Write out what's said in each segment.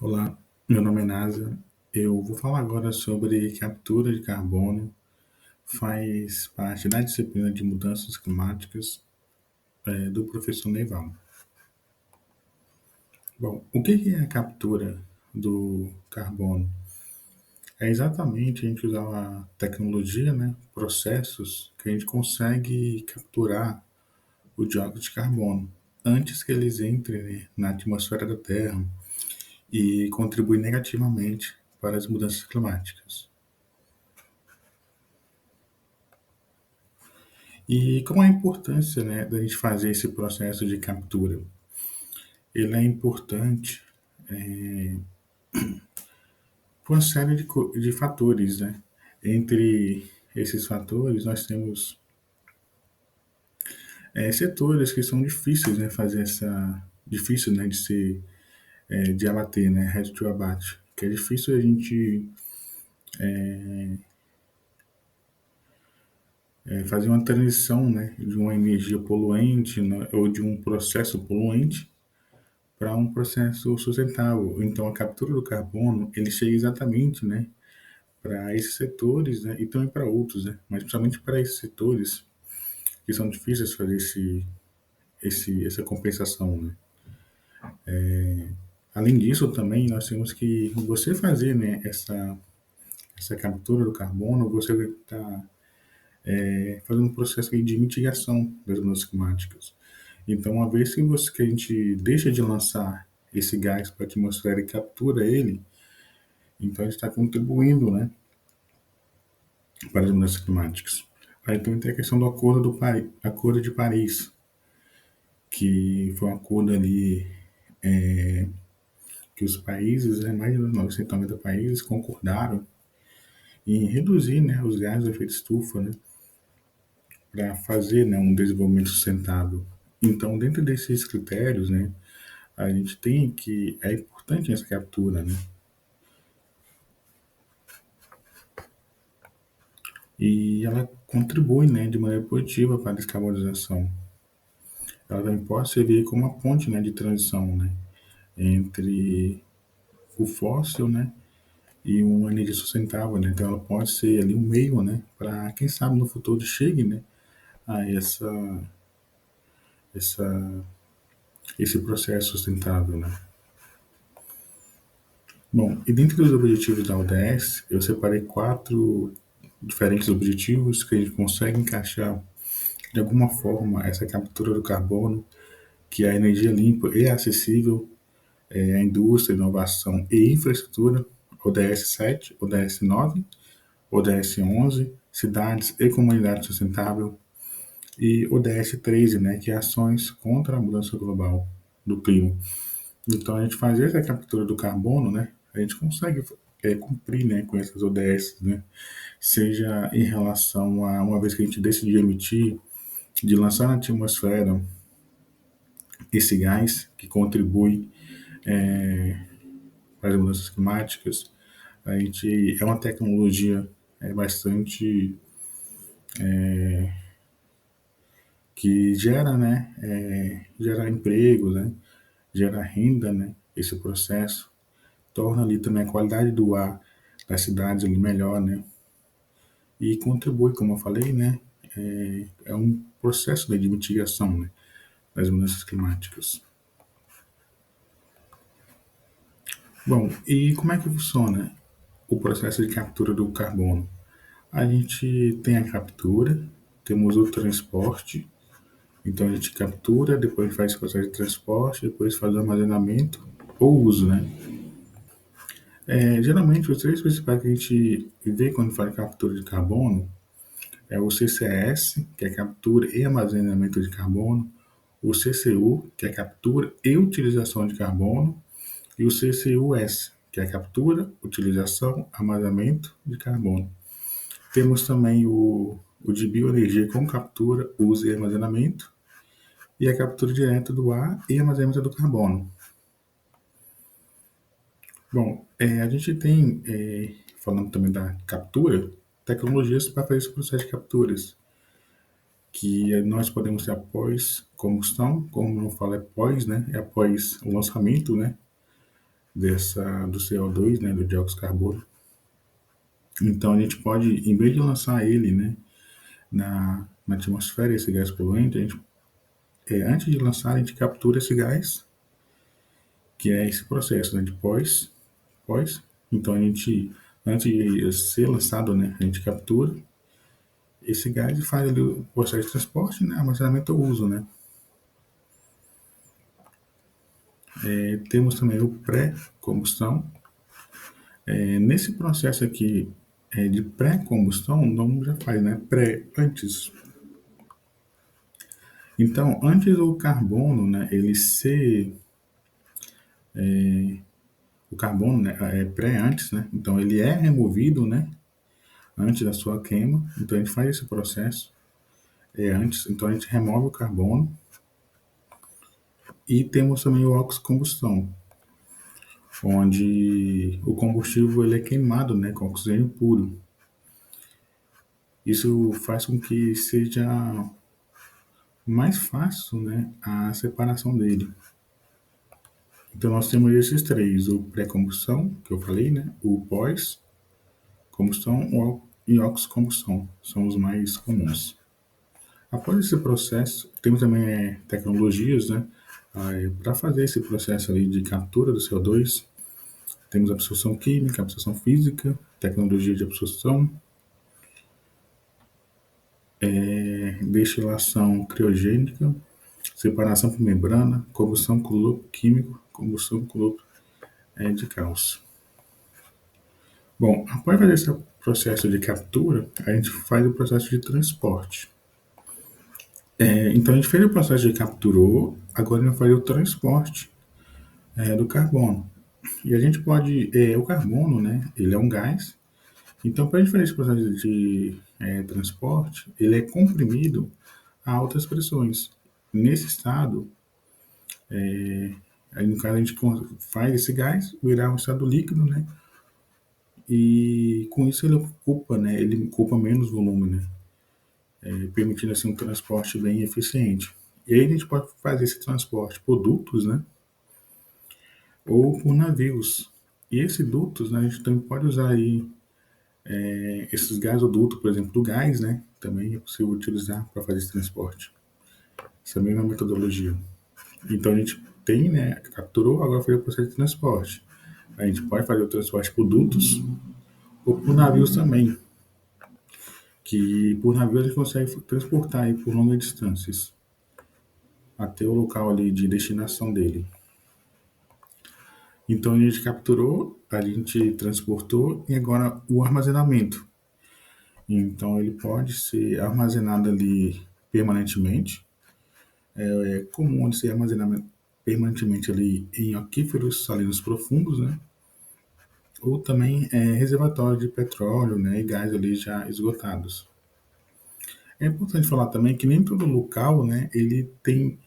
Olá, meu nome é Nasa. Eu vou falar agora sobre captura de carbono. Faz parte da disciplina de mudanças climáticas do professor Neival. Bom, o que é a captura do carbono? É exatamente a gente usar a tecnologia, né, processos que a gente consegue capturar o dióxido de carbono antes que eles entrem, né, na atmosfera da Terra e contribuem negativamente para as mudanças climáticas. E qual a importância, né, da gente fazer esse processo de captura? Ele é importante por uma série de fatores, né? Entre esses fatores, nós temos setores que são difíceis, né, fazer essa difícil, né, de ser de abater, né, head to abate, que é difícil a gente fazer uma transição, né, de uma energia poluente, né, ou de um processo poluente para um processo sustentável. Então, a captura do carbono, ele chega exatamente, né, para esses setores, né, e também para outros, né, mas principalmente para esses setores que são difíceis de fazer essa compensação, né. Além disso, também nós temos que você fazer, né, essa captura do carbono, você está fazendo um processo aí de mitigação das mudanças climáticas. Então, uma vez que a gente deixa de lançar esse gás para a atmosfera e captura ele, então a gente está contribuindo, né, para as mudanças climáticas. Aí também tem a questão do Acordo de Paris, que foi um acordo ali que os países, né, mais de 990 países, concordaram em reduzir, né, os gases de efeito estufa, né, para fazer, né, um desenvolvimento sustentável. Então, dentro desses critérios, né, a gente tem que é importante essa captura, né, e ela contribui, né, de maneira positiva para a descarbonização. Ela também pode servir como uma ponte, né, de transição, né, entre o fóssil, né, e uma energia sustentável, né? Então ela pode ser ali um meio, né, para quem sabe no futuro chegue, né, a essa esse processo sustentável, né? Bom, e dentro dos objetivos da ODS, eu separei quatro diferentes objetivos que a gente consegue encaixar de alguma forma essa captura do carbono, que é a energia limpa e acessível, a indústria, inovação e infraestrutura, ODS 7, ODS 9, ODS 11, cidades e comunidade sustentável, e ODS 13, né, que é ações contra a mudança global do clima. Então, a gente fazer essa captura do carbono, né, a gente consegue cumprir, né, com essas ODS, né, seja em relação a uma vez que a gente decidir emitir, de lançar na atmosfera esse gás que contribui para as mudanças climáticas, a gente é uma tecnologia bastante que gera, né, gera empregos, né, gera renda, né, esse processo torna ali também a qualidade do ar das cidades ali melhor, né, e contribui, como eu falei, né, é um processo, né, de mitigação, né, das mudanças climáticas. Bom, e como é que funciona o processo de captura do carbono? A gente tem a captura, temos o transporte, então a gente captura, depois faz o processo de transporte, depois faz o armazenamento ou uso, né? Geralmente os três principais que a gente vê quando fala de captura de carbono é o CCS, que é captura e armazenamento de carbono, o CCU, que é captura e utilização de carbono, e o CCUS, que é captura, utilização, armazenamento de carbono. Temos também o de bioenergia com captura, uso e armazenamento, e a captura direta do ar e armazenamento do carbono. Bom, a gente tem, falando também da captura, tecnologias para fazer esse processo de capturas, que nós podemos ter após combustão, como não fala é pós, né? É após o lançamento, né? do CO2, né, do dióxido de carbono. Então a gente pode, em vez de lançar ele, né, na atmosfera, esse gás poluente, antes de lançar, a gente captura esse gás, que é esse processo, né, de pós. Então antes de ser lançado, né, a gente captura esse gás e faz ali o processo de transporte, né, armazenamento ou uso, né. Temos também o pré-combustão. Nesse processo aqui de pré-combustão, o nome já faz, né, antes. Então, antes do carbono, né, ele ser o carbono, né, antes, né, então ele é removido, né, antes da sua queima. Então a gente faz esse processo antes, então a gente remove o carbono e temos também o oxo-combustão, onde o combustível ele é queimado, né, com oxigênio puro. Isso faz com que seja mais fácil, né, a separação dele. Então nós temos esses três: o pré-combustão, que eu falei, né, o pós-combustão e oxo-combustão, são os mais comuns. Após esse processo, temos também tecnologias, né, para fazer esse processo ali de captura do CO2. Temos absorção química, absorção física, tecnologia de absorção, destilação criogênica, separação por membrana, combustão com lucro químico, combustão com lucro de cálcio. Bom, após fazer esse processo de captura, a gente faz o processo de transporte. Então a gente fez o processo de capturou, agora a gente vai fazer o transporte do carbono. E a gente pode, o carbono, né, ele é um gás. Então, para a gente fazer esse processo de transporte, ele é comprimido a altas pressões. Nesse estado, aí no caso a gente faz esse gás virar um estado líquido, né? E com isso ele ocupa, né? Ele ocupa menos volume, né? Permitindo assim um transporte bem eficiente. E aí a gente pode fazer esse transporte por dutos, né? Ou por navios. E esses dutos, né, a gente também pode usar aí esses gasodutos, por exemplo, do gás, né? Também é possível utilizar para fazer esse transporte. Essa mesma metodologia. Então a gente tem, né, capturou, agora foi o processo de transporte. A gente pode fazer o transporte por dutos ou por navios também, que por navio a gente consegue transportar aí por longas distâncias até o local ali de destinação dele. Então a gente capturou, a gente transportou e agora o armazenamento. Então ele pode ser armazenado ali permanentemente. É comum de ser armazenado permanentemente ali em aquíferos salinos profundos, né? Ou também reservatórios de petróleo, né, e gás ali já esgotados. É importante falar também que nem todo local, né, ele tem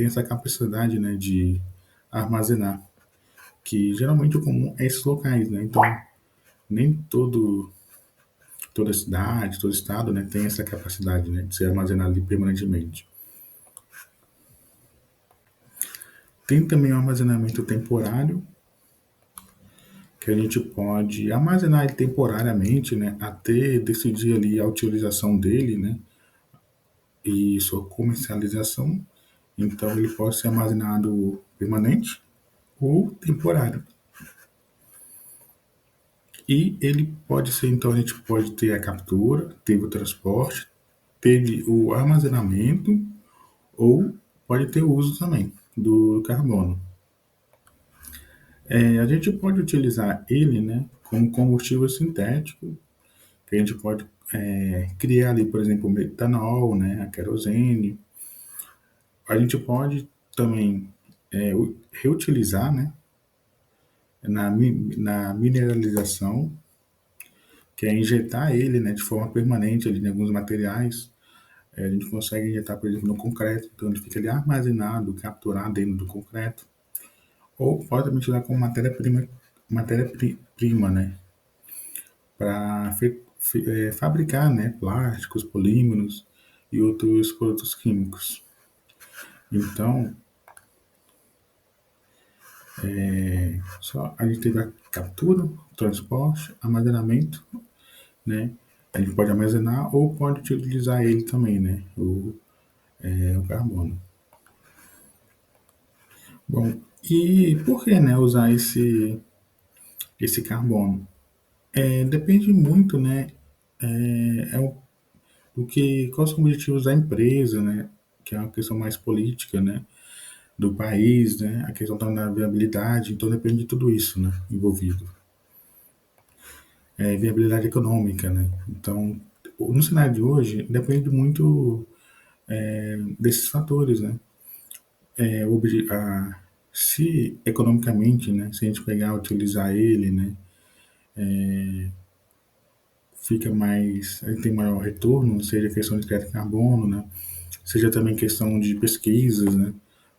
essa capacidade, né, de armazenar, que geralmente o comum é esses locais, né? Então nem toda cidade, todo estado, né, tem essa capacidade, né, de ser armazenado ali permanentemente. Tem também o armazenamento temporário, que a gente pode armazenar ele temporariamente, né, até decidir ali a utilização dele, né, e sua comercialização. Então ele pode ser armazenado permanente ou temporário. E ele pode ser, então a gente pode ter a captura, teve o transporte, teve o armazenamento ou pode ter o uso também do carbono. A gente pode utilizar ele, né, como combustível sintético, que a gente pode criar ali, por exemplo, o metanol, né, a querosene. A gente pode também reutilizar, né, na mineralização, que é injetar ele, né, de forma permanente ali em alguns materiais. A gente consegue injetar, por exemplo, no concreto, então ele fica ali armazenado, capturado dentro do concreto. Ou pode também utilizar como matéria-prima, né, para fabricar, né, plásticos, polímeros e outros produtos químicos. Então, Só a gente teve a captura, transporte, armazenamento, né? A gente pode armazenar ou pode utilizar ele também, né? O carbono. Bom, e por que, né, usar esse carbono? Depende muito, né, do que, quais são os objetivos da empresa, né, que é uma questão mais política, né, do país, né, a questão da viabilidade, então depende de tudo isso, né, envolvido. Viabilidade econômica, né, então no cenário de hoje depende muito desses fatores, né, é, o obje- a, se economicamente, né, se a gente pegar utilizar ele, né, fica mais, aí tem maior retorno, seja questão de crédito de carbono, né? Seja também questão de pesquisas, né?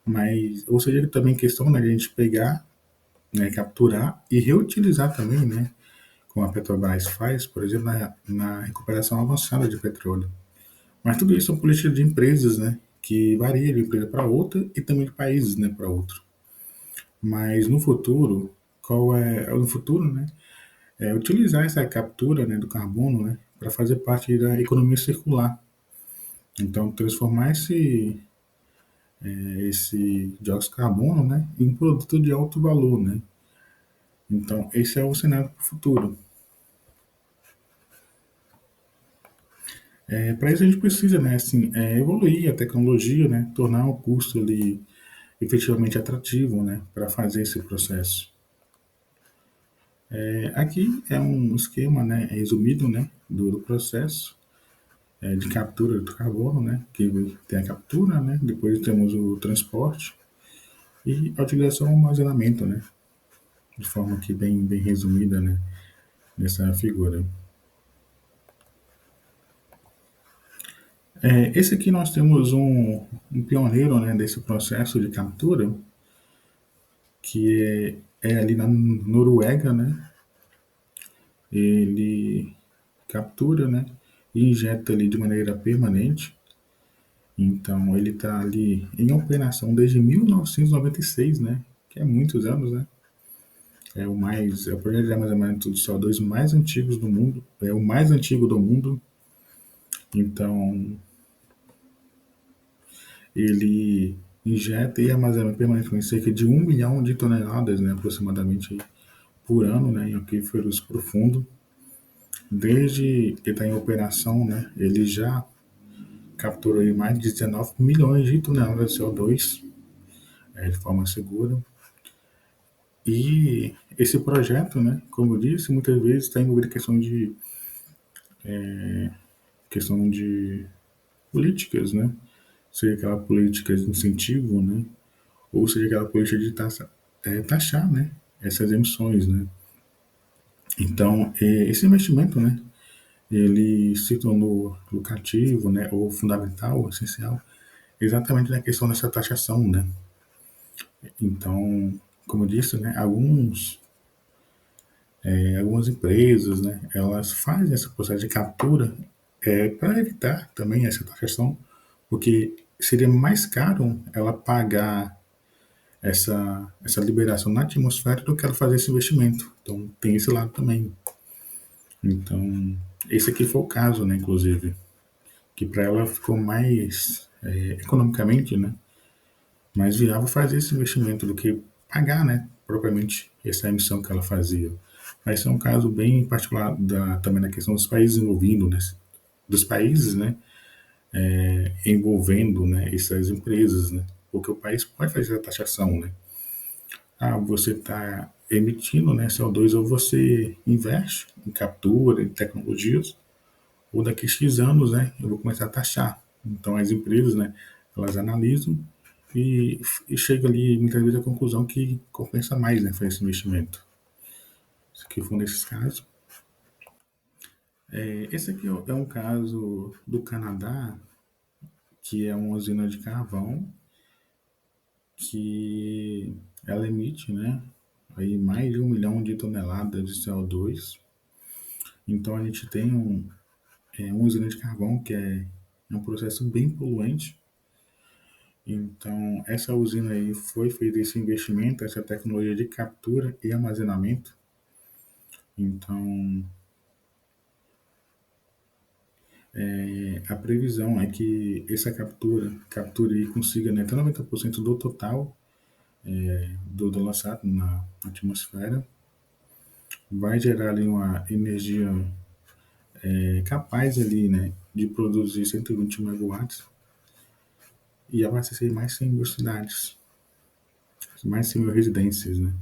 Mas, ou seja também questão, né, de a gente pegar, né, capturar e reutilizar também, né? Como a Petrobras faz, por exemplo, na recuperação avançada de petróleo. Mas tudo isso são políticas de empresas, né? Que varia de empresa para outra e também de países, né, para outro. Mas no futuro, no futuro, né? Utilizar essa captura, né, do carbono, né, para fazer parte da economia circular. Então, transformar esse dióxido de carbono, né, em um produto de alto valor, né. Então, esse é o cenário para o futuro. Para isso a gente precisa, né, assim, evoluir a tecnologia, né, tornar o custo ali efetivamente atrativo, né, para fazer esse processo. Aqui é um esquema, né, resumido, né, do processo de captura do carbono, né, que tem a captura, né, depois temos o transporte e a utilização e armazenamento, né, de forma que bem resumida, né, nessa figura. Esse aqui nós temos um pioneiro, né, desse processo de captura, que é ali na Noruega, né, ele captura, né, e injeta ali de maneira permanente. Então ele está ali em operação desde 1996, né, que é muitos anos, né. É o projeto de armazenamento de CO2 mais antigos do mundo, é o mais antigo do mundo. Então ele injeta e armazena permanentemente cerca de 1 milhão de toneladas, né, aproximadamente por ano, né, em aquíferos profundos. Desde que está em operação, né, ele já capturou aí mais de 19 milhões de toneladas de CO2 de forma segura. E esse projeto, né, como eu disse, muitas vezes está envolvido questão de políticas, né, seja aquela política de incentivo, né, ou seja aquela política de taxar, né, essas emissões, né. Então, esse investimento, né, ele se tornou lucrativo, né, ou fundamental, essencial, exatamente na questão dessa taxação, né. Então, como eu disse, né, algumas empresas, né, elas fazem esse processo de captura para evitar também essa taxação, porque seria mais caro ela pagar essa liberação na atmosfera do que ela fazer esse investimento. Então, tem esse lado também. Então, esse aqui foi o caso, né, inclusive, que para ela ficou mais economicamente, né, mais viável fazer esse investimento do que pagar, né, propriamente essa emissão que ela fazia. Mas esse é um caso bem particular também na questão dos países envolvidos, né, dos países, né, envolvendo, né, essas empresas, né, porque o país pode fazer a taxação, né. Você está emitindo, né, CO2 ou você investe em captura, em tecnologias, ou daqui a X anos, né, eu vou começar a taxar. Então as empresas, né, elas analisam e chega ali muitas vezes à conclusão que compensa mais, né, fazer esse investimento. Isso aqui foi um desses casos. Esse aqui é um caso do Canadá, que é uma usina de carvão que ela emite, né, aí mais de 1 milhão de toneladas de CO2. Então a gente tem uma usina de carvão que é um processo bem poluente. Então, essa usina aí foi feito esse investimento, essa tecnologia de captura e armazenamento. Então, a previsão é que essa capture e consiga, né, até 90% do total do lançado na atmosfera, vai gerar ali uma energia capaz ali, né, de produzir 120 megawatts e abastecer mais 100 mil cidades, mais 100 mil residências, né.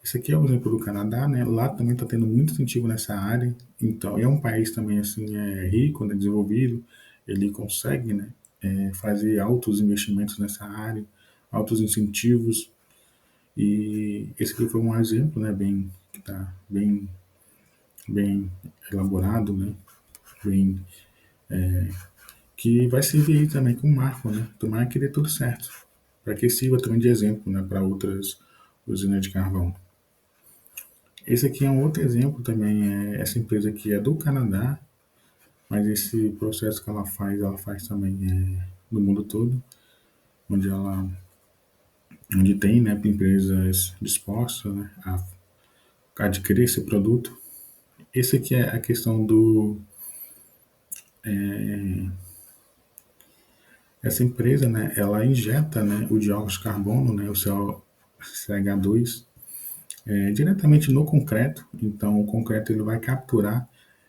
Esse aqui é o exemplo do Canadá, né? Lá também está tendo muito incentivo nessa área. Então, é um país também assim rico, né, desenvolvido. Ele consegue, né, fazer altos investimentos nessa área, altos incentivos. E esse aqui foi um exemplo, né, bem que está bem elaborado, né, bem que vai servir aí também como marco, né? Tomara que dê tudo certo, para que sirva também de exemplo, né, para outras usinas de carvão. Esse aqui é um outro exemplo também, essa empresa aqui é do Canadá, mas esse processo que ela faz também no mundo todo, onde ela onde tem, né, empresas dispostas, né, a adquirir esse produto. Esse aqui é a questão do essa empresa, né, ela injeta, né, o dióxido de carbono, né, o CH2, diretamente no concreto. Então, o concreto ele vai capturar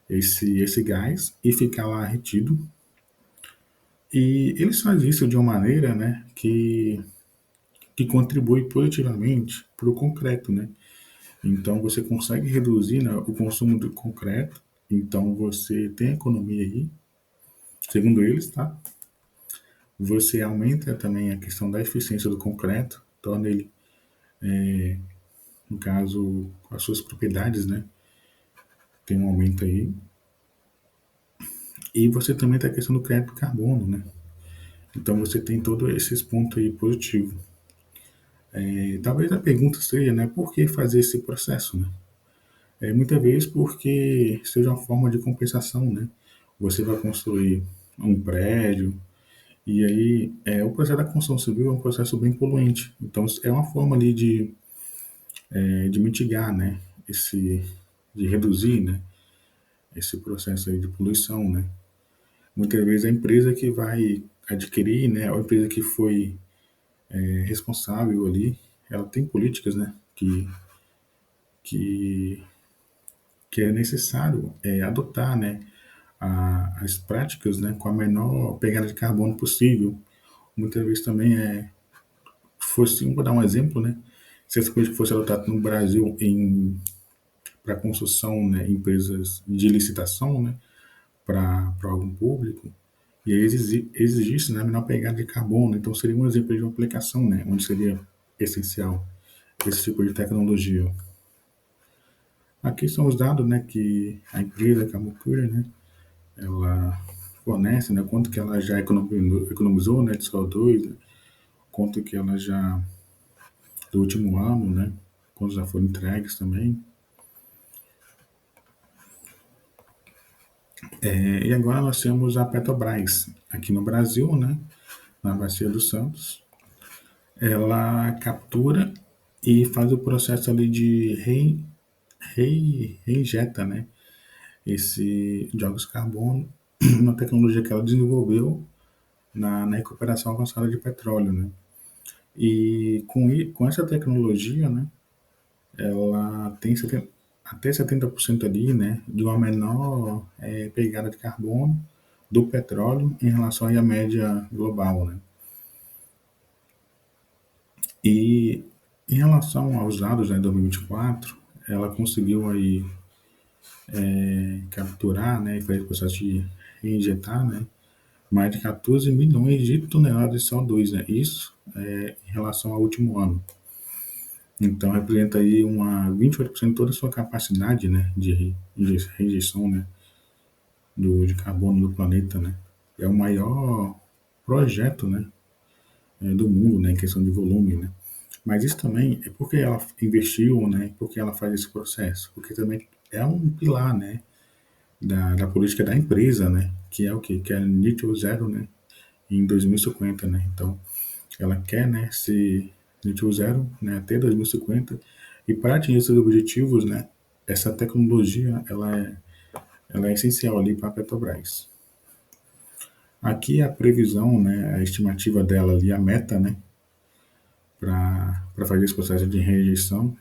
esse gás e ficar lá retido. E eles fazem isso de uma maneira, né, que contribui positivamente para o concreto, né? Então você consegue reduzir, né, o consumo do concreto. Então você tem economia aí, segundo eles, tá? Você aumenta também a questão da eficiência do concreto, torna ele, no caso, as suas propriedades, né? Tem um aumento aí. E você também tem a questão do crédito carbono, né? Então você tem todos esses pontos aí positivos. Talvez a pergunta seja, né, por que fazer esse processo, né? Muitas vezes porque seja uma forma de compensação, né? Você vai construir um prédio e aí o processo da construção civil é um processo bem poluente. Então é uma forma ali de mitigar, né? De reduzir, né? Esse processo aí de poluição, né? Muitas vezes a empresa que vai adquirir, né? A empresa que foi responsável ali, ela tem políticas, né? Que, que é necessário adotar, né? As práticas, né, com a menor pegada de carbono possível. Muitas vezes também vou dar um exemplo, né, se essa coisa fosse adotada no Brasil para construção, né, empresas de licitação, né, para algum público, e aí exigisse, né, a menor pegada de carbono, então seria um exemplo de uma aplicação, né, onde seria essencial esse tipo de tecnologia. Aqui são os dados, né, que a empresa Camocura, né, ela fornece, né, quanto que ela já economizou, né, de CO2, né, quanto que ela já, do último ano, né, quantos já foram entregues também. E agora nós temos a Petrobras, aqui no Brasil, né, na Bacia dos Santos. Ela captura e faz o processo ali de reinjeta, né, esse dióxido de carbono, uma tecnologia que ela desenvolveu na recuperação avançada de petróleo, né. E com essa tecnologia, né, ela tem até 70% ali, né, de uma menor pegada de carbono do petróleo em relação à média global, né. E em relação aos dados, né, de 2024, ela conseguiu aí capturar, né, e fazer o processo de reinjetar, né, mais de 14 milhões de toneladas de CO2, né, isso em relação ao último ano. Então representa aí 28% de toda a sua capacidade, né, de rejeição, né, de carbono do planeta, né. É o maior projeto, né, do mundo, né, em questão de volume, né. Mas isso também é porque ela investiu, né, porque ela faz esse processo, porque também é um pilar, né, da política da empresa, né, que é o quê? Que é nível zero, né, em 2050, né. Então ela quer, né, ser nível zero, né, até 2050. E para atingir esses objetivos, né, essa tecnologia ela é essencial ali para a Petrobras. Aqui a previsão, né, a estimativa dela ali, a meta, né, para fazer esse processo de reinjeção,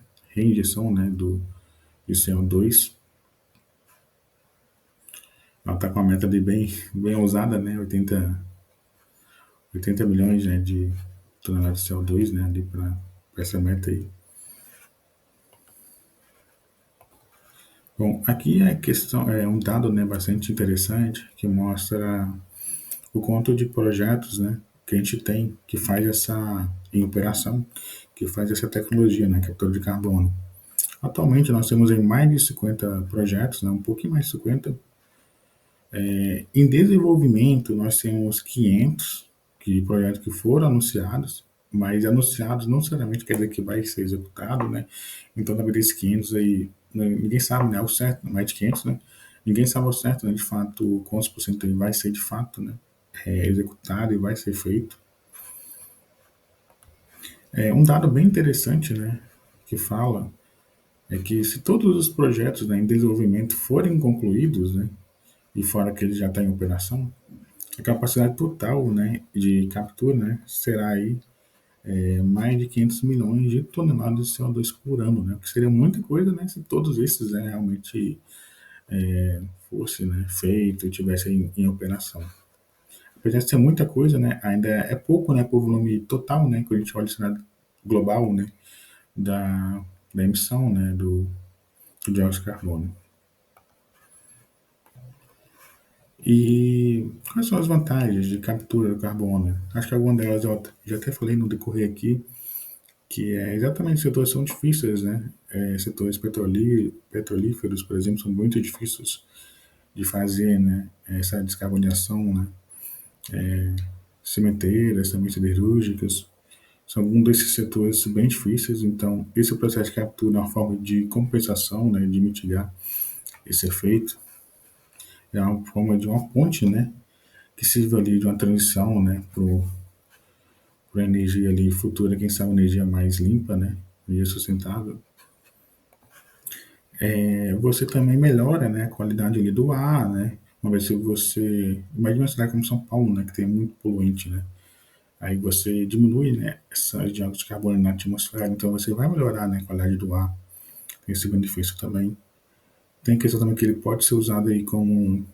né, de CO2, ela está com uma meta de bem ousada, né, 80 milhões, né, de toneladas de CO2, né, ali para essa meta aí. Bom, aqui a questão é um dado, né, bastante interessante que mostra o quanto de projetos, né, que a gente tem que faz essa em operação, que faz essa tecnologia, né, captura de carbono. Atualmente nós temos em mais de 50 projetos, né, um pouquinho mais de 50. Em desenvolvimento nós temos 500 projetos que foram anunciados, mas anunciados não necessariamente quer dizer que vai ser executado, né? Então, na desses 500 aí, né, ninguém sabe, né, ao certo, mais de 500, né? Ninguém sabe ao certo, né, de fato, quantos por cento aí vai ser de fato, né, executado e vai ser feito. Um dado bem interessante, né, que fala é que se todos os projetos, né, em desenvolvimento forem concluídos, né, e fora que ele já está em operação, a capacidade total, né, de captura, né, será aí mais de 500 milhões de toneladas de CO2 por ano, né, o que seria muita coisa, né, se todos esses, né, realmente fosse, né, feito e tivesse em operação. Apesar de ser muita coisa, né, ainda é pouco, né, por volume total, né, quando a gente olha o cenário global, né, da, da emissão, né, do dióxido de carbono. E quais são as vantagens de captura do carbono? Acho que alguma delas eu já até falei no decorrer aqui, que é exatamente setores são difíceis, né? Setores petrolíferos, por exemplo, são muito difíceis de fazer, né? Essa descarbonização, né? Cemiteiras, também siderúrgicas, são alguns desses setores bem difíceis. Então, esse processo de captura é uma forma de compensação, né? De mitigar esse efeito. É uma forma de uma ponte, né? Que sirva ali de uma transição, né? Para energia ali futura, quem sabe energia mais limpa, né? Energia sustentável. Você também melhora, né, a qualidade ali do ar, né? Uma vez que você imagina uma cidade como São Paulo, né, que tem muito poluente, né? Aí você diminui, né, essa dióxido de carbono na atmosfera, então você vai melhorar, né, a qualidade do ar. Tem esse benefício também. Tem a questão também que ele pode ser usado aí como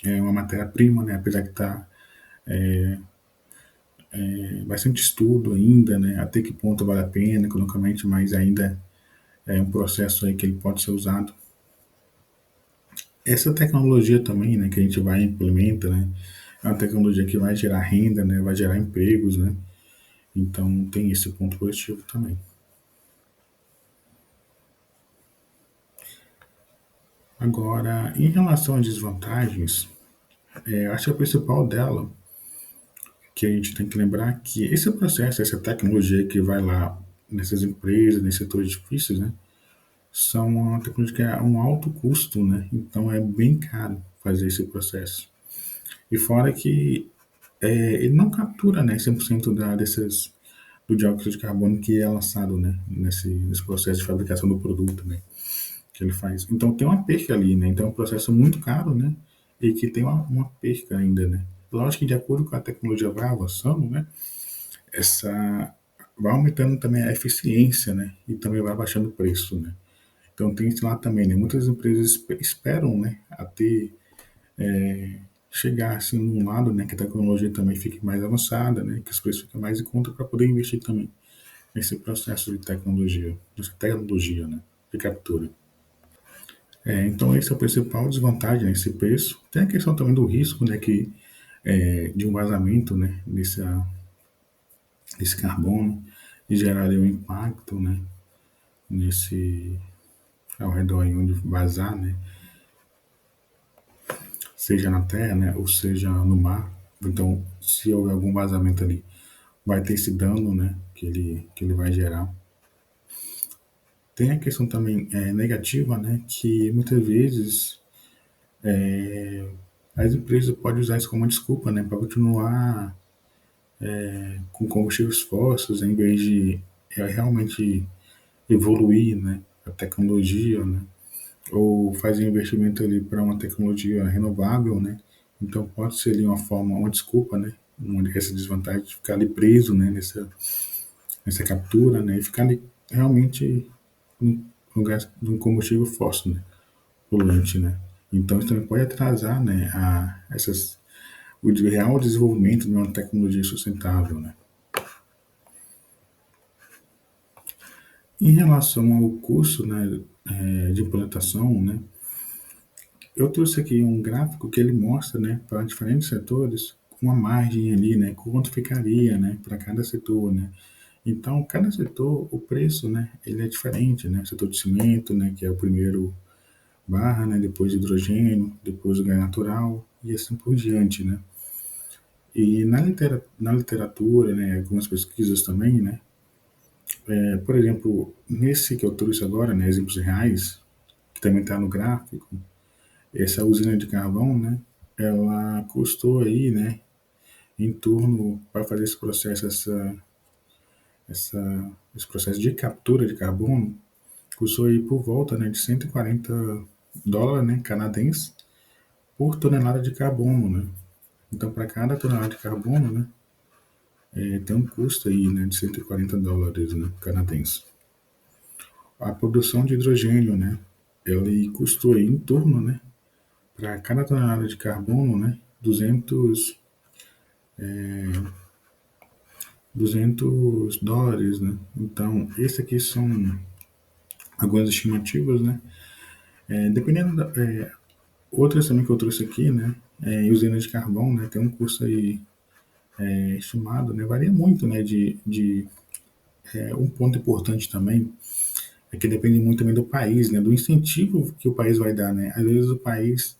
uma matéria-prima, né? Apesar que está bastante estudo ainda, né? Até que ponto vale a pena economicamente, mas ainda é um processo aí que ele pode ser usado. Essa tecnologia também, né, que a gente vai implementa, né, é uma tecnologia que vai gerar renda, né, vai gerar empregos, né. Então tem esse ponto positivo também. Agora, em relação às desvantagens, acho que a principal dela, que a gente tem que lembrar que esse processo, essa tecnologia que vai lá nessas empresas, nesses setores difíceis, né, são uma tecnologia que é um alto custo, né, então é bem caro fazer esse processo. E fora que ele não captura, né, 100% do dióxido de carbono que é lançado, né, nesse processo de fabricação do produto, né, que ele faz. Então tem uma perca ali, né, então é um processo muito caro, né, e que tem uma perca ainda, né. Lógico que de acordo com a tecnologia vai avançando, né, essa vai aumentando também a eficiência, né, e também vai baixando o preço, né. Então tem isso lá também, né, muitas empresas esperam, né, a ter chegar assim num lado, né, que a tecnologia também fique mais avançada, né, que os preços fiquem mais em conta para poder investir também nesse processo de tecnologia, né, de captura. Então esse é o principal desvantagem, né, esse preço. Tem a questão também do risco, né, que de um vazamento, né, desse carbono e geraria um impacto, né, nesse ao redor aí onde vazar, né, seja na terra, né, ou seja no mar. Então, se houver algum vazamento ali, vai ter esse dano, né, que ele vai gerar. Tem a questão também negativa, né, que muitas vezes as empresas podem usar isso como uma desculpa, né, para continuar com combustíveis fósseis, em vez de realmente evoluir, né, a tecnologia, né, ou fazer investimento ali para uma tecnologia renovável, né, então pode ser ali uma forma, uma desculpa, né, essa desvantagem de ficar ali preso, né, nessa captura, né, e ficar ali realmente no gás, no combustível fóssil, né, poluente, né. Então isso também pode atrasar, né, o real desenvolvimento de uma tecnologia sustentável, né. Em relação ao custo, né, de implantação, né, eu trouxe aqui um gráfico que ele mostra, né, para diferentes setores, uma margem ali, né, quanto ficaria, né, para cada setor, né. Então, cada setor, o preço, né, ele é diferente, né. O setor de cimento, né, que é o primeiro barra, né, depois hidrogênio, depois o gás natural e assim por diante, né. E na literatura, né, algumas pesquisas também, né, por exemplo, nesse que eu trouxe agora, né, exemplos reais, que também está no gráfico, essa usina de carvão, né, ela custou aí, né, em torno, para fazer esse processo, esse processo de captura de carbono, custou aí por volta, né, de 140 dólares, né, canadenses por tonelada de carbono, né. Então, para cada tonelada de carbono, né, tem um custo aí, né, de 140 dólares, né, canadenses. A produção de hidrogênio, né, ele custou aí em torno, né, para cada tonelada de carbono, né, 200 dólares, né. Então, esse aqui são algumas estimativas, né. Dependendo outras também que eu trouxe aqui, né, usina de carvão, né, tem um custo aí estimado, né, varia muito, né, um ponto importante também é que depende muito também do país, né, do incentivo que o país vai dar, né. Às vezes o país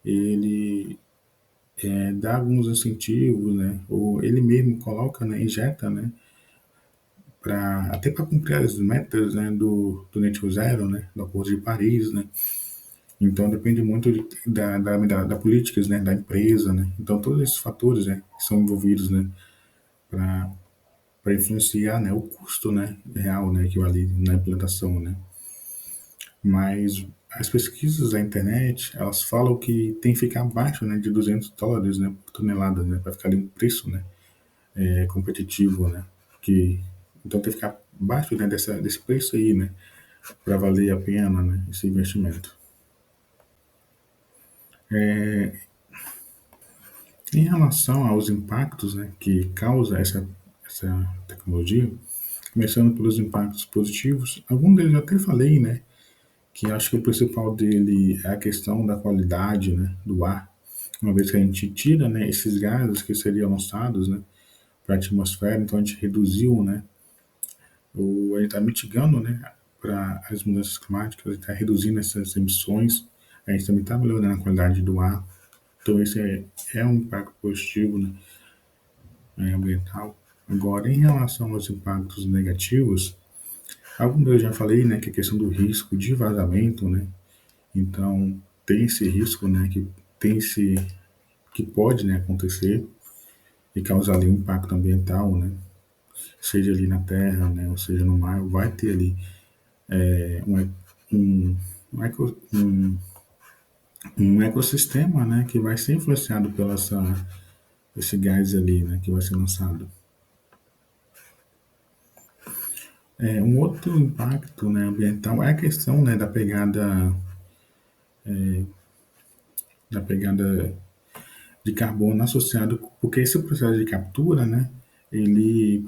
ele dá alguns incentivos, né, ou ele mesmo coloca, né, injeta, né, até para cumprir as metas, né, do Net Zero, né, do Acordo de Paris, né. Então depende muito da políticas, né, da empresa, né. Então todos esses fatores, né, são envolvidos, né, para influenciar, né, o custo, né, real, né, que vale na implantação, né. Mas as pesquisas da internet, elas falam que tem que ficar abaixo, né, de 200 dólares, né, por tonelada, né, para ficar ali um preço, né, competitivo, né, que então tem que ficar abaixo, né, desse preço aí, né, para valer a pena, né, esse investimento. Em relação aos impactos, né, que causa essa tecnologia, começando pelos impactos positivos, algum deles eu até falei, né, que acho que o principal dele é a questão da qualidade, né, do ar. Uma vez que a gente tira, né, esses gases que seriam lançados, né, para a atmosfera, então a gente reduziu, né, a gente está mitigando, né, para as mudanças climáticas, a gente está reduzindo essas emissões, a gente também está melhorando a qualidade do ar. Então esse é um impacto positivo, né, ambiental. Agora, em relação aos impactos negativos, algum eu já falei, né, que é a questão do risco de vazamento, né. Então tem esse risco, né, que pode, né, acontecer e causar ali um impacto ambiental, né, seja ali na terra, né, ou seja no mar, vai ter ali um, um, um ecossistema, né, que vai ser influenciado pela esse gás ali, né, que vai ser lançado. Um outro impacto, né, ambiental é a questão, né, da pegada de carbono associado, porque esse processo de captura, né, ele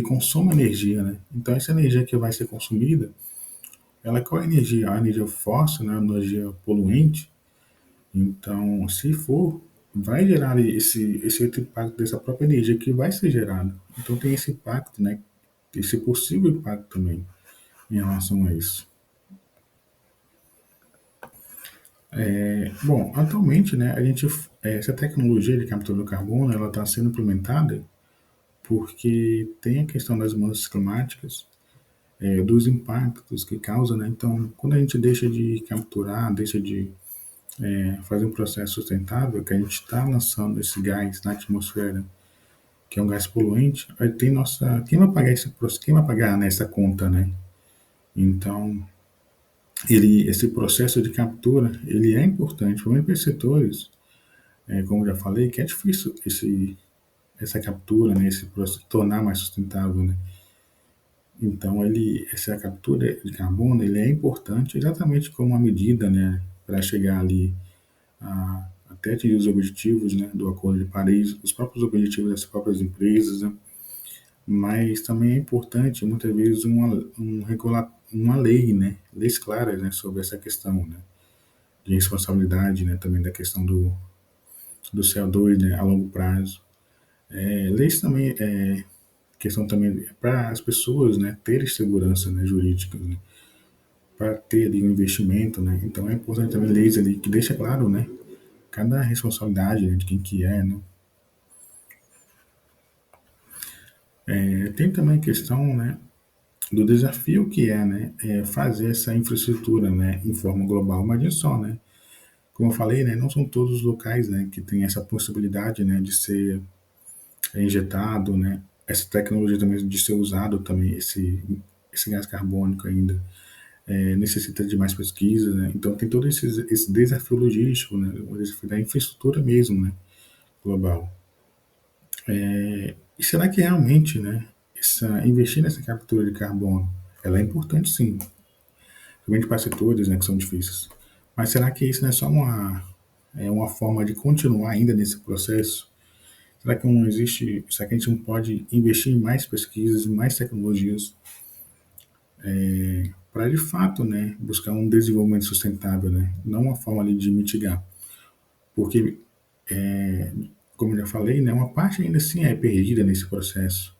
consome energia, né? Então essa energia que vai ser consumida, ela qual é a energia? A energia fóssil, né, a energia poluente. Então, se for, vai gerar esse outro impacto dessa própria energia que vai ser gerada. Então tem esse impacto, né? Esse possível impacto também em relação a isso. Bom, atualmente, né, essa tecnologia de captura do carbono, ela está sendo implementada porque tem a questão das mudanças climáticas, dos impactos que causa, né? Então, quando a gente deixa de capturar, deixa de fazer um processo sustentável, que a gente está lançando esse gás na atmosfera que é um gás poluente, aí tem nossa, quem vai pagar nessa conta, né? Então, esse processo de captura, ele é importante, principalmente para esses setores, como eu já falei, que é difícil essa captura, né, esse processo tornar mais sustentável, né? Então, essa captura de carbono, ele é importante exatamente como uma medida, né, para chegar ali até atingir os objetivos, né, do Acordo de Paris, os próprios objetivos das próprias empresas, né? Mas também é importante, muitas vezes, uma lei, né, leis claras, né, sobre essa questão, né, de responsabilidade, né, também da questão do CO2, né, a longo prazo. Leis também, questão também para as pessoas, né, terem segurança, né, jurídica, né, para ter ali um investimento, né. Então é importante também leis ali que deixa claro, né, cada responsabilidade, né, de quem que é, né. Tem também a questão, né, do desafio que é, né, fazer essa infraestrutura, né, em forma global. Imagina só, né, como eu falei, né, não são todos os locais, né, que tem essa possibilidade, né, de ser injetado, né, essa tecnologia também de ser usado também esse gás carbônico ainda necessita de mais pesquisas, né? Então tem todo esse desafio logístico, né, o desafio da infraestrutura mesmo, né, global. E será que realmente, né, investir nessa captura de carbono, ela é importante sim, principalmente para setores, né, que são difíceis. Mas será que isso não é só uma forma de continuar ainda nesse processo? Será que não existe, será que a gente não pode investir em mais pesquisas, em mais tecnologias, para de fato, né, buscar um desenvolvimento sustentável, né, não uma forma ali de mitigar? Porque, como eu já falei, né, uma parte ainda assim é perdida nesse processo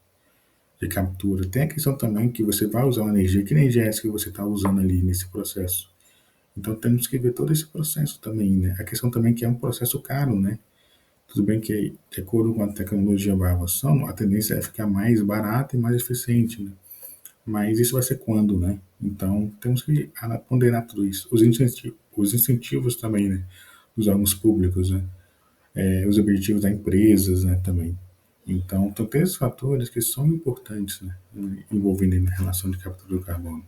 de captura. Tem a questão também que você vai usar uma energia, que energia é essa que você está usando ali nesse processo? Então temos que ver todo esse processo também, né? A questão também que é um processo caro, né? Tudo bem que, de acordo com a tecnologia vai avançando, a tendência é ficar mais barata e mais eficiente, né? Mas isso vai ser quando, né? Então temos que ponderar tudo isso. Os incentivos também, né? Dos órgãos públicos, né? Os objetivos das empresas, né? Também. Então, tem três fatores que são importantes, né? Envolvendo na relação de captura do carbono.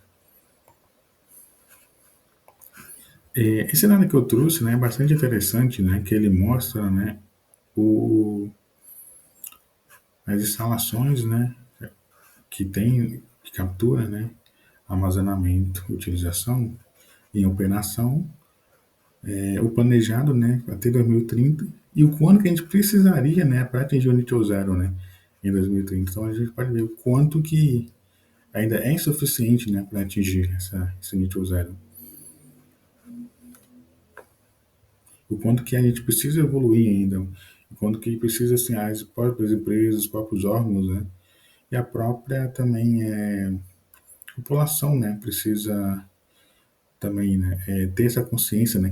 Esse dado que eu trouxe, né, é bastante interessante, né, que ele mostra, né, o, as instalações, né, que tem de captura, né, armazenamento, utilização em operação, o planejado, né, até 2030 e o quanto que a gente precisaria, né, para atingir o nível zero, né, em 2030. Então a gente pode ver o quanto que ainda é insuficiente, né, para atingir esse nível zero. O quanto que a gente precisa evoluir ainda, o quanto que precisa, assim, as próprias empresas, os próprios órgãos, né, e a própria também população, né, precisa também, né, ter essa consciência, né,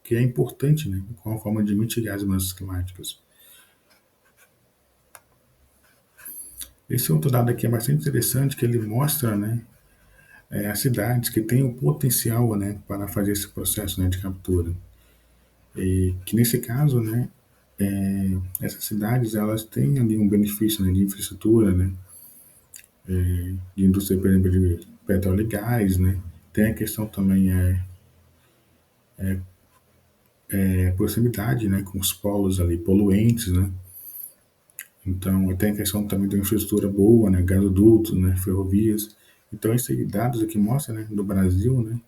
que é importante, né, com a forma de mitigar as mudanças climáticas. Esse outro dado aqui é bastante interessante, que ele mostra, né, as cidades que têm o potencial, né, para fazer esse processo, né, de captura. E que nesse caso, né, essas cidades elas têm ali um benefício, né, de infraestrutura, né, de indústria, por exemplo, de petróleo e gás, né. Tem a questão também proximidade, né, com os polos ali poluentes, né. Então, tem a questão também da infraestrutura boa, né, gasodutos, né, ferrovias. Então, esses dados aqui mostram, né, do Brasil, né,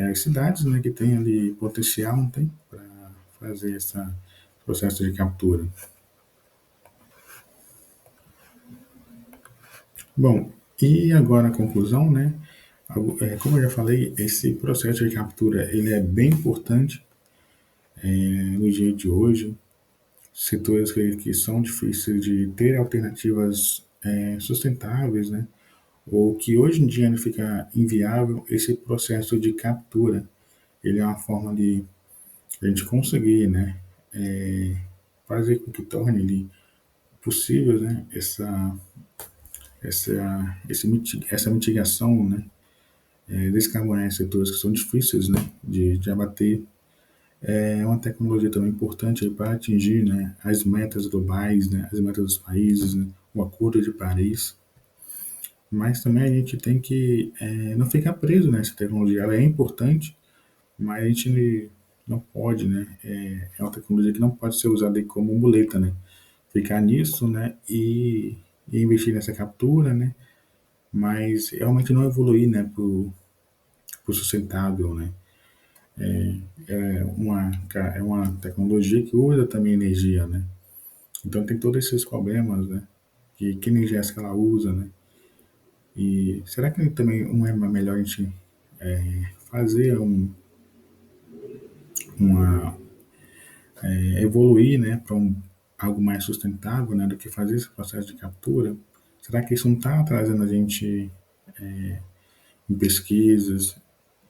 as cidades, né, que tem ali potencial, não tem, para fazer esse processo de captura. Bom, e agora a conclusão, né? Como eu já falei, esse processo de captura ele é bem importante no dia de hoje. Setores que são difíceis de ter alternativas sustentáveis, né? Ou que hoje em dia fica inviável esse processo de captura. Ele é uma forma de a gente conseguir, né? Fazer com que torne ele possível, né? Essa mitigação, né? Descarbonar setores que são difíceis, né? De abater. É uma tecnologia também importante para atingir, né, as metas globais, né, as metas dos países, né, o Acordo de Paris. Mas também a gente tem que não ficar preso nessa tecnologia. Ela é importante, mas a gente não pode, né? É uma tecnologia que não pode ser usada aí como muleta, né? Ficar nisso, né? E investir nessa captura, né? Mas realmente não evoluir, né? Pro sustentável, né? É uma tecnologia que usa também energia, né? Então tem todos esses problemas, né? Que energia é essa que ela usa, né? E será que também não é melhor a gente fazer uma evoluir, né, para algo mais sustentável, né, do que fazer esse processo de captura? Será que isso não está trazendo a gente em pesquisas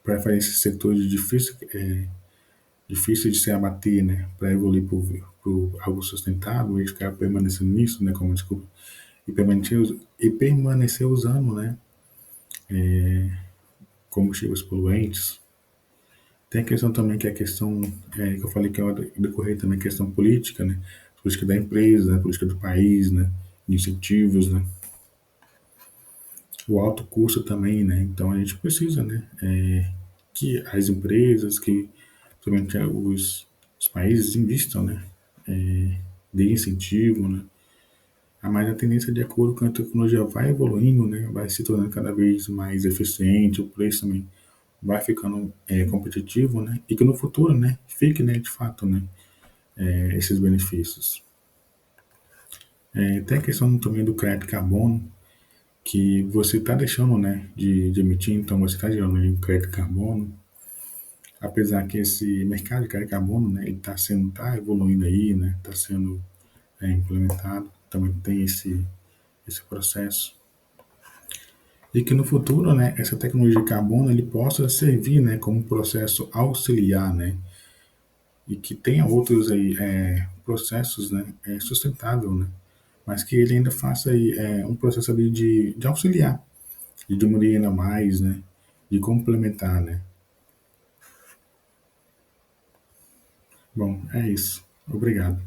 para fazer esse setor de difícil de se abater, né, para evoluir para algo sustentável e ficar permanecendo nisso, né, como desculpa, e permanecer usando, né, combustíveis poluentes? Tem a questão também que é a questão que eu falei que é decorrer também a questão política, né? Política da empresa, né? Política do país, né? Incentivos, né? O alto custo também, né? Então a gente precisa, né? Que as empresas, que principalmente os países investam, né? De incentivo, né? Mas a tendência de acordo com a tecnologia vai evoluindo, né? Vai se tornando cada vez mais eficiente, o preço também vai ficando competitivo, né? E que no futuro, né? Fique, né? De fato, né? Esses benefícios. Tem a questão também do crédito carbono, que você está deixando, né, de emitir, então você está gerando ali um crédito carbono, apesar que esse mercado de crédito carbono, né, ele tá evoluindo aí, né, está sendo implementado, também tem esse processo. E que no futuro, né, essa tecnologia de carbono ele possa servir, né, como um processo auxiliar, né, e que tenha outros aí processos, né, sustentável, né, mas que ele ainda faça aí um processo ali de auxiliar, de diminuir ainda mais, né, de complementar, né. Bom, é isso. Obrigado.